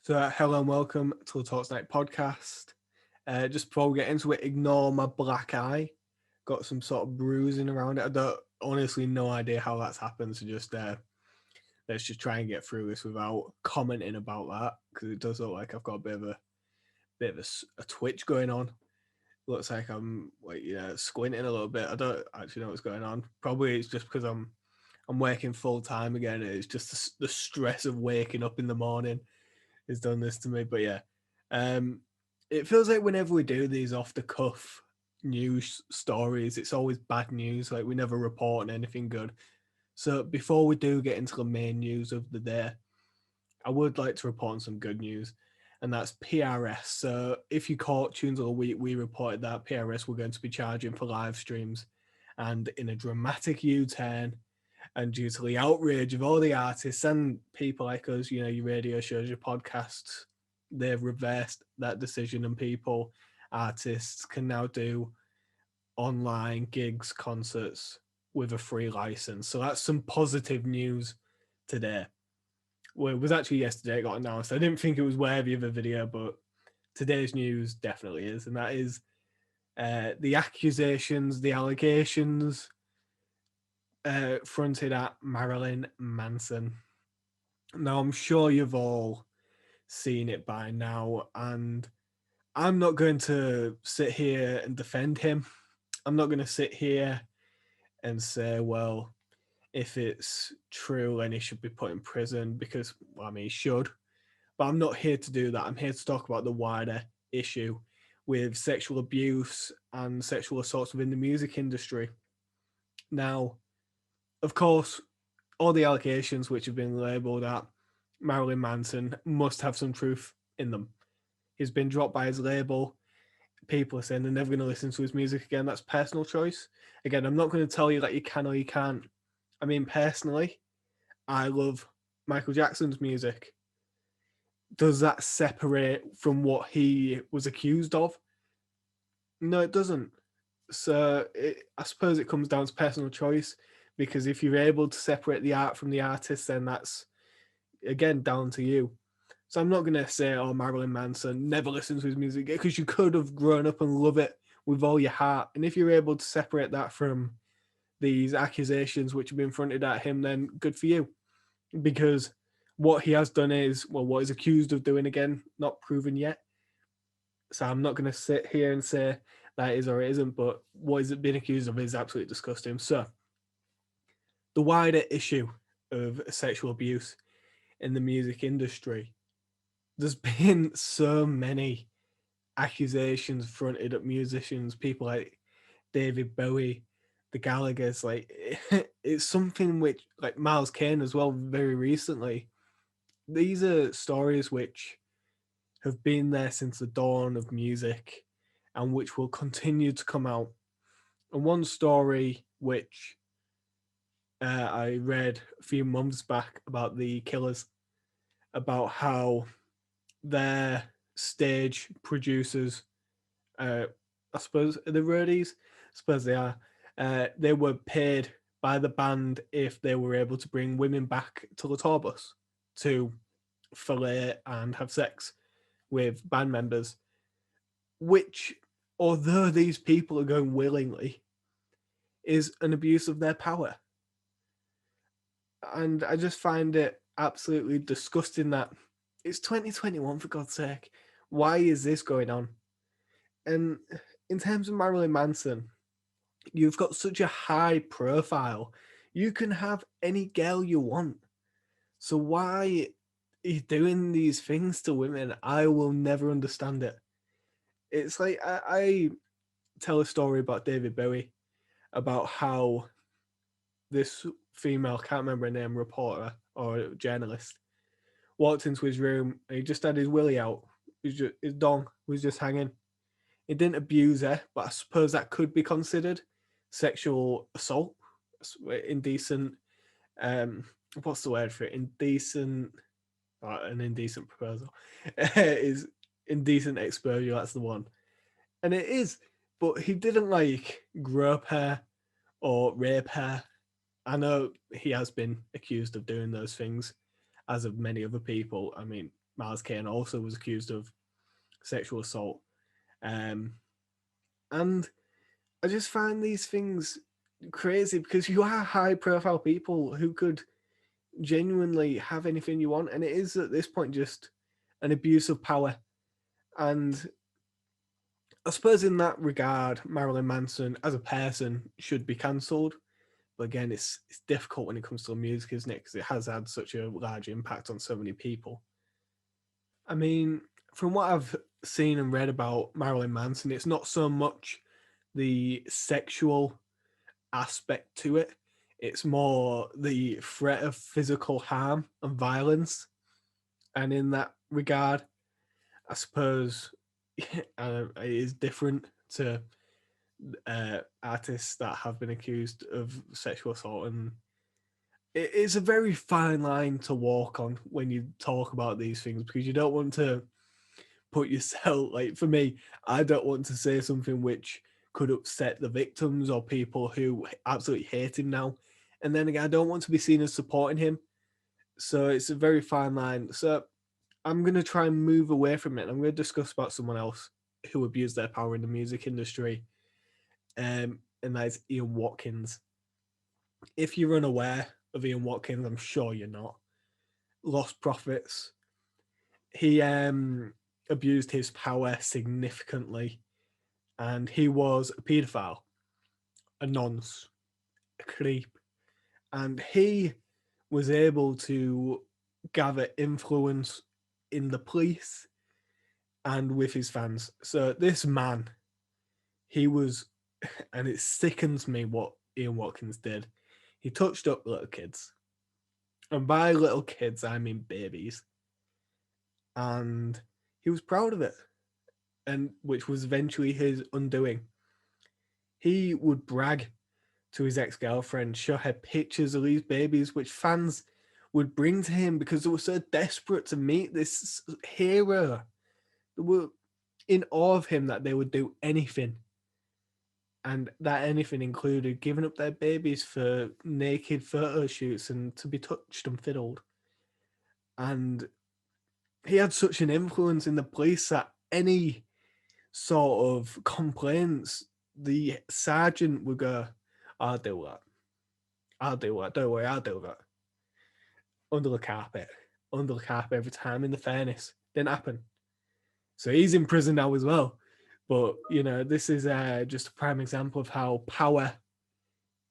So, hello and welcome to the Talks Night podcast. Just before we get into it, ignore my black eye. Got some sort of bruising around it. I don't honestly no idea how that's happened. So, just let's just try and get through this without commenting about that because it does look like I've got a bit of a twitch going on. Looks like I'm squinting a little bit. I don't actually know what's going on. Probably it's just because I'm working full time again. It's just the stress of waking up in the morning has done this to me. But yeah, um, it feels like whenever we do these off the cuff news stories, it's always bad news. Like we never report on anything good. So before we do get into the main news of the day, I would like to report on some good news, and that's PRS. So if you caught Tunes of the Week, we reported that PRS were going to be charging for live streams, and in a dramatic U-turn, and due to the outrage of all the artists and people like us, your radio shows, your podcasts, they've reversed that decision, and artists can now do online gigs, concerts with a free license. So that's some positive news today. Well, it was actually yesterday it got announced. I didn't think it was worthy of a video, but today's news definitely is, and that is the accusations, the allegations fronted at Marilyn Manson. Now, I'm sure you've all seen it by now, and I'm not going to sit here and defend him. I'm not going to sit here and say, well, if it's true, then he should be put in prison because, well, I mean, he should. But I'm not here to do that. I'm here to talk about the wider issue with sexual abuse and sexual assaults within the music industry. Now, of course, all the allegations which have been labelled at Marilyn Manson must have some truth in them. He's been dropped by his label. People are saying they're never going to listen to his music again. That's personal choice. Again, I'm not going to tell you that you can or you can't. I mean, personally, I love Michael Jackson's music. Does that separate from what he was accused of? No, it doesn't. So I suppose it comes down to personal choice because if you're able to separate the art from the artist, then that's again down to you. So I'm not gonna say, "Oh, Marilyn Manson, never listen to his music," because you could have grown up and love it with all your heart. And if you're able to separate that from these accusations which have been fronted at him, then good for you. Because what he has done is, well, what he's accused of doing again, not proven yet. So I'm not gonna sit here and say that is or it isn't, but what he's been accused of is absolutely disgusting. So the wider issue of sexual abuse in the music industry, there's been so many accusations fronted at musicians, people like David Bowie, the Gallaghers. Like it's something which, like Miles Kane as well, very recently. These are stories which have been there since the dawn of music, and which will continue to come out. And one story which I read a few months back about the Killers, about how their stage producers, I suppose, are the roadies? I suppose they were paid by the band if they were able to bring women back to the tour bus to fillet and have sex with band members, which, although these people are going willingly, is an abuse of their power. And I just find it absolutely disgusting that it's 2021, for God's sake. Why is this going on? And in terms of Marilyn Manson, you've got such a high profile. You can have any girl you want. So why are you doing these things to women? I will never understand it. It's like I tell a story about David Bowie, about how this female, can't remember her name, reporter or journalist, walked into his room and he just had his willy out. His dong was just hanging. He didn't abuse her, but I suppose that could be considered sexual assault, indecent. Um, what's the word for it? Indecent, an indecent proposal is indecent exposure. That's the one, and it is. But he didn't like grope her or rape her. I know he has been accused of doing those things, as of many other people. I mean, Miles Kane also was accused of sexual assault. Um, and I just find these things crazy because you are high profile people who could genuinely have anything you want. And it is at this point just an abuse of power. And I suppose in that regard, Marilyn Manson as a person should be cancelled. But again, it's difficult when it comes to music, isn't it? Because it has had such a large impact on so many people. I mean, from what I've seen and read about Marilyn Manson, it's not so much the sexual aspect to it. It's more the threat of physical harm and violence. And in that regard, I suppose it is different to artists that have been accused of sexual assault. And it is a very fine line to walk on when you talk about these things because you don't want to put yourself, like for me, I don't want to say something which could upset the victims or people who absolutely hate him now. And then again, I don't want to be seen as supporting him. So it's a very fine line. So I'm going to try and move away from it. I'm going to discuss about someone else who abused their power in the music industry. And that is Ian Watkins. If you're unaware of Ian Watkins, I'm sure you're not. Lost Profits. He abused his power significantly, and he was a paedophile, a nonce, a creep, and he was able to gather influence in the police and with his fans. So this man, he was, and it sickens me what Ian Watkins did. He touched up little kids, and by little kids I mean babies, and he was proud of it, and which was eventually his undoing. He would brag to his ex-girlfriend, show her pictures of these babies, which fans would bring to him because they were so desperate to meet this hero. They were in awe of him that they would do anything. And that anything included giving up their babies for naked photo shoots and to be touched and fiddled. And he had such an influence in the police that any sort of complaints, the sergeant would go, I'll do that. I'll do that. Don't worry, I'll do that. Under the carpet. Under the carpet every time, in the fairness. Didn't happen. So he's in prison now as well. But, you know, this is just a prime example of how power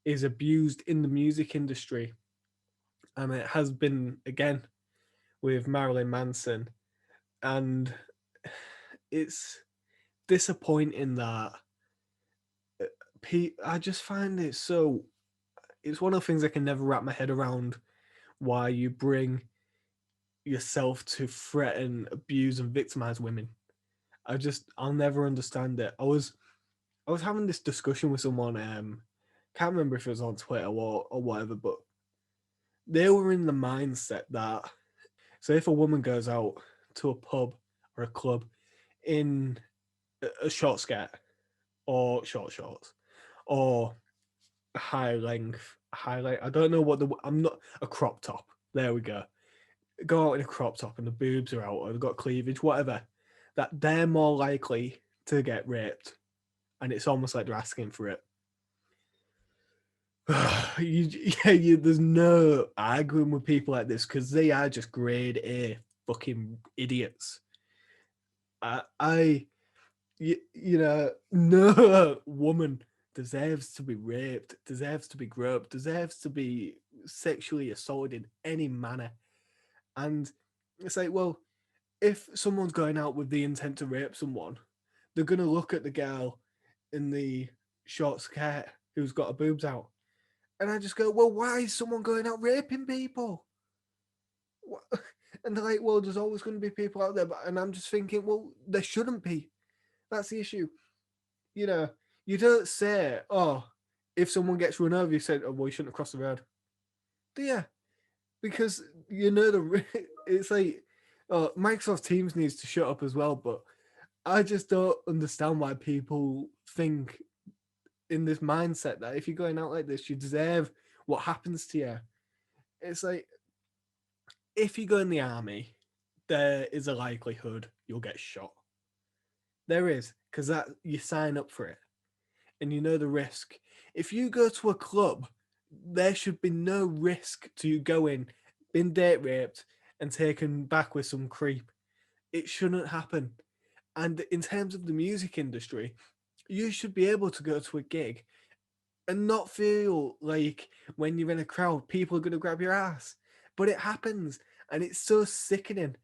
is abused in the music industry. And it has been, again, with Marilyn Manson. And it's disappointing that I just find it so. It's one of the things I can never wrap my head around why you bring yourself to threaten, abuse, and victimize women. I'll never understand it. I was having this discussion with someone. Can't remember if it was on Twitter or whatever, but they were in the mindset that so if a woman goes out to a pub or a club in a short skirt or short shorts or a high length highlight, I don't know what I'm not a crop top. There we go. Go out in a crop top and the boobs are out or they've got cleavage, whatever. That they're more likely to get raped, and it's almost like they're asking for it. There's no arguing with people like this because they are just grade A fucking idiots. I no woman deserves to be raped, deserves to be groped, deserves to be sexually assaulted in any manner. And it's like, well, if someone's going out with the intent to rape someone, they're going to look at the girl in the short skirt who's got her boobs out. And I just go, well, why is someone going out raping people? And they're like, well, there's always going to be people out there. And I'm just thinking, well, there shouldn't be. That's the issue. You know, you don't say, oh, if someone gets run over, you say, oh, well, you shouldn't have crossed the road. Do you? Because, it's like, Microsoft Teams needs to shut up as well. But I just don't understand why people think in this mindset that if you're going out like this, you deserve what happens to you. It's like, if you go in the army, there is a likelihood you'll get shot. There is, because that you sign up for it and you know the risk. If you go to a club, there should be no risk to you going, being date raped, and taken back with some creep. It shouldn't happen. And in terms of the music industry, you should be able to go to a gig and not feel like when you're in a crowd, people are going to grab your ass. But it happens, and it's so sickening.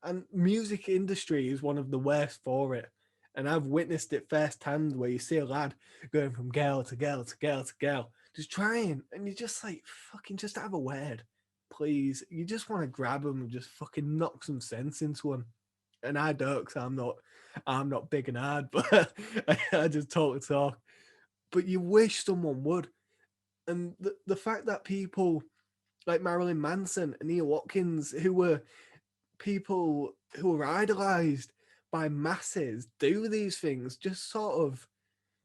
And music industry is one of the worst for it. And I've witnessed it firsthand where you see a lad going from girl to girl to girl to girl, just trying, and you're just like, fucking just have a word, please. You just want to grab him and just fucking knock some sense into him. And I don't, because I'm not big and hard, but I just talk the talk. But you wish someone would. And the fact that people like Marilyn Manson and Neil Watkins, who were people who were idolized by masses, do these things just sort of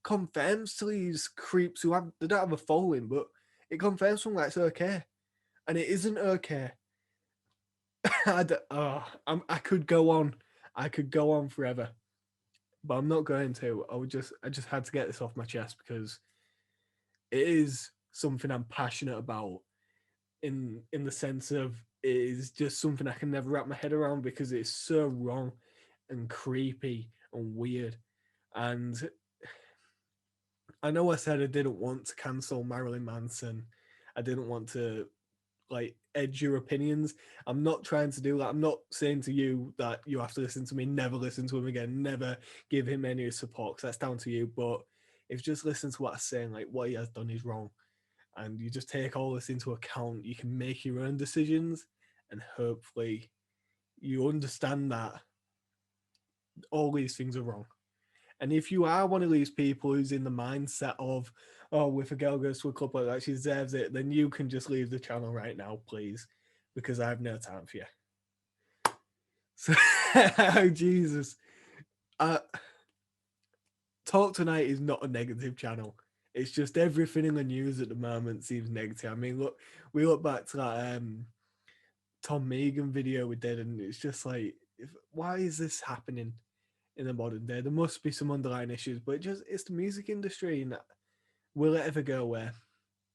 confirms to these creeps who have they don't have a following, but it confirms something that's okay, and it isn't okay. I could go on, I could go on forever, but I'm not going to. I just had to get this off my chest because it is something I'm passionate about in the sense of it is just something I can never wrap my head around because it's so wrong and creepy and weird. And I know I said I didn't want to cancel Marilyn Manson. I didn't want to like edge your opinions. I'm not trying to do that. I'm not saying to you that you have to listen to me, never listen to him again, never give him any support, because that's down to you. But if you just listen to what I'm saying, like what he has done is wrong, and you just take all this into account, you can make your own decisions, and hopefully you understand that all these things are wrong. And if you are one of these people who's in the mindset of, oh, if a girl goes to a club like that, she deserves it, then you can just leave the channel right now, please, because I have no time for you. So, oh, Jesus. Uh, Talk Tonight is not a negative channel. It's just everything in the news at the moment seems negative. I mean, look, we look back to that Tom Megan video we did, and it's just like, why is this happening in the modern day? There must be some underlying issues, but it's the music industry, and will it ever go away?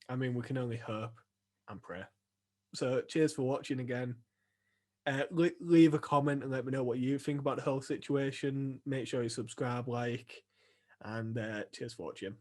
I mean, we can only hope and pray. So, cheers for watching again. Leave a comment and let me know what you think about the whole situation. Make sure you subscribe, like, and cheers for watching.